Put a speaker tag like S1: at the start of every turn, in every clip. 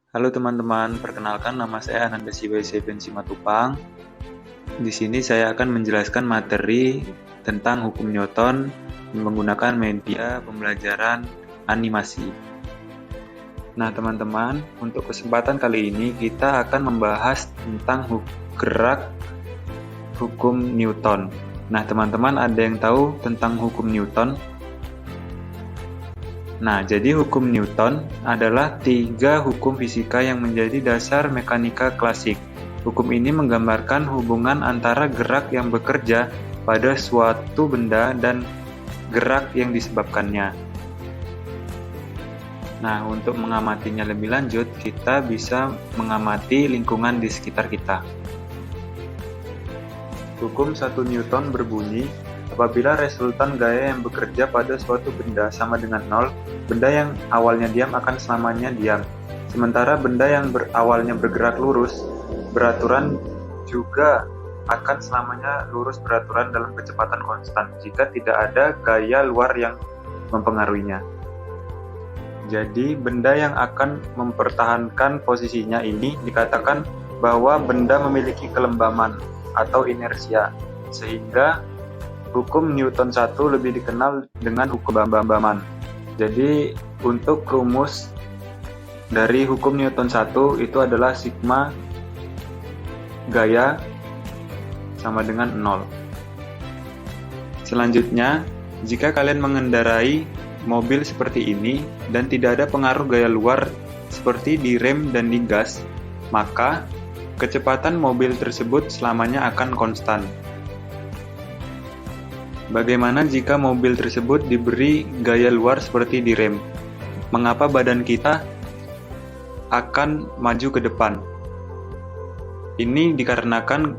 S1: Halo teman-teman, perkenalkan nama saya Ananda Sibaisiben Simatupang. Di sini saya akan menjelaskan materi tentang hukum Newton menggunakan media pembelajaran animasi. Nah teman-teman, untuk kesempatan kali ini kita akan membahas tentang gerak hukum Newton. Nah teman-teman, ada yang tahu tentang hukum Newton? Nah, jadi hukum Newton adalah 3 hukum fisika yang menjadi dasar mekanika klasik. Hukum ini menggambarkan hubungan antara gerak yang bekerja pada suatu benda dan gerak yang disebabkannya. Nah, untuk mengamatinya lebih lanjut, kita bisa mengamati lingkungan di sekitar kita. Hukum 1 Newton berbunyi, apabila resultan gaya yang bekerja pada suatu benda sama dengan 0, benda yang awalnya diam akan selamanya diam. Sementara benda yang awalnya bergerak lurus, beraturan juga akan selamanya lurus beraturan dalam kecepatan konstan jika tidak ada gaya luar yang mempengaruhinya. Jadi, benda yang akan mempertahankan posisinya ini dikatakan bahwa benda memiliki kelembaman atau inersia, sehingga hukum Newton 1 lebih dikenal dengan hukum kelembaman. Jadi untuk rumus dari hukum Newton 1 itu adalah sigma gaya sama dengan 0. Selanjutnya, jika kalian mengendarai mobil seperti ini dan tidak ada pengaruh gaya luar seperti di rem dan di gas, maka kecepatan mobil tersebut selamanya akan konstan. Bagaimana jika mobil tersebut diberi gaya luar seperti di rem? Mengapa badan kita akan maju ke depan? Ini dikarenakan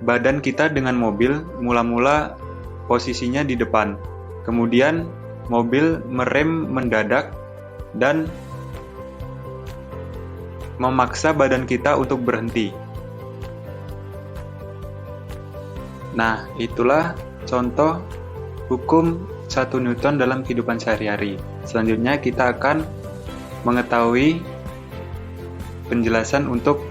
S1: badan kita dengan mobil mula-mula posisinya di depan. Kemudian mobil merem mendadak dan memaksa badan kita untuk berhenti. Nah, itulah contoh hukum 1 Newton dalam kehidupan sehari-hari. Selanjutnya kita akan mengetahui penjelasan untuk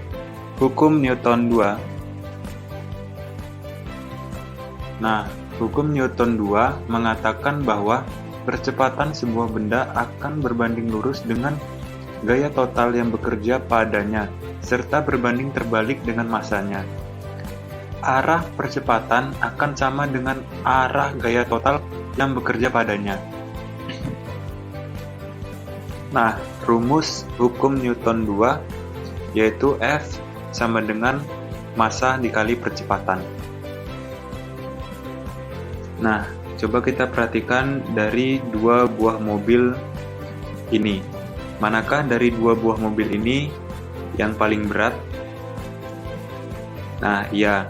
S1: hukum Newton 2. Nah, hukum Newton 2 mengatakan bahwa percepatan sebuah benda akan berbanding lurus dengan gaya total yang bekerja padanya, serta berbanding terbalik dengan masanya. Arah percepatan akan sama dengan arah gaya total yang bekerja padanya. Nah, rumus hukum Newton 2 yaitu F sama dengan massa dikali percepatan. Nah, coba kita perhatikan dari 2 buah mobil ini. Manakah dari 2 buah mobil ini yang paling berat? Nah, iya.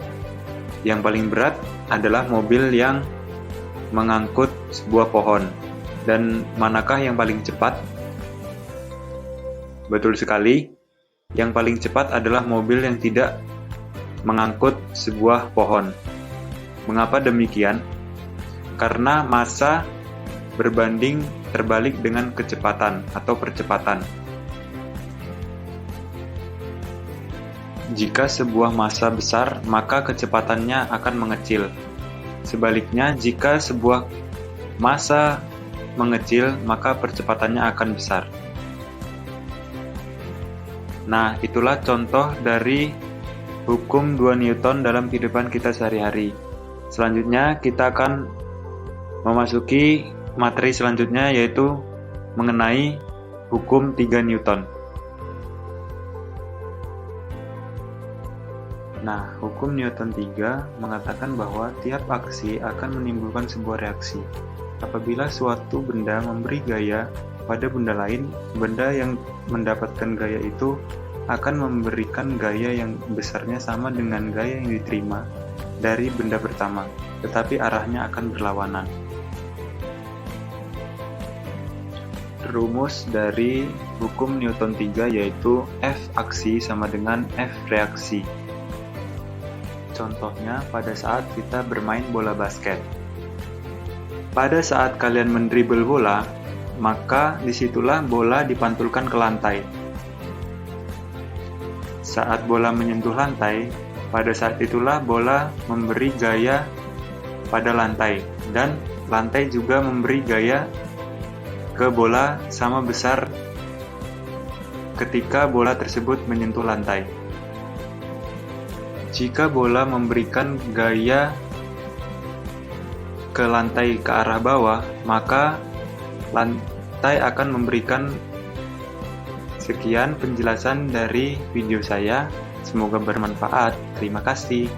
S1: Yang paling berat adalah mobil yang mengangkut sebuah pohon. Dan manakah yang paling cepat? Betul sekali, yang paling cepat adalah mobil yang tidak mengangkut sebuah pohon. Mengapa demikian? Karena massa berbanding terbalik dengan kecepatan atau percepatan. Jika sebuah massa besar, maka kecepatannya akan mengecil. Sebaliknya, jika sebuah massa mengecil, maka percepatannya akan besar. Nah, itulah contoh dari hukum 2 Newton dalam kehidupan kita sehari-hari. Selanjutnya, kita akan memasuki materi selanjutnya, yaitu mengenai hukum 3 Newton. Nah, hukum Newton 3 mengatakan bahwa tiap aksi akan menimbulkan sebuah reaksi. Apabila suatu benda memberi gaya pada benda lain, benda yang mendapatkan gaya itu akan memberikan gaya yang besarnya sama dengan gaya yang diterima dari benda pertama, tetapi arahnya akan berlawanan. Rumus dari hukum Newton 3 yaitu F aksi sama dengan F reaksi. Contohnya pada saat kita bermain bola basket. Pada saat kalian mendribel bola, maka disitulah bola dipantulkan ke lantai. Saat bola menyentuh lantai, pada saat itulah bola memberi gaya pada lantai, dan lantai juga memberi gaya ke bola sama besar ketika bola tersebut menyentuh lantai. Jika bola memberikan gaya ke lantai ke arah bawah, maka lantai akan memberikan. Sekian penjelasan dari video saya. Semoga bermanfaat. Terima kasih.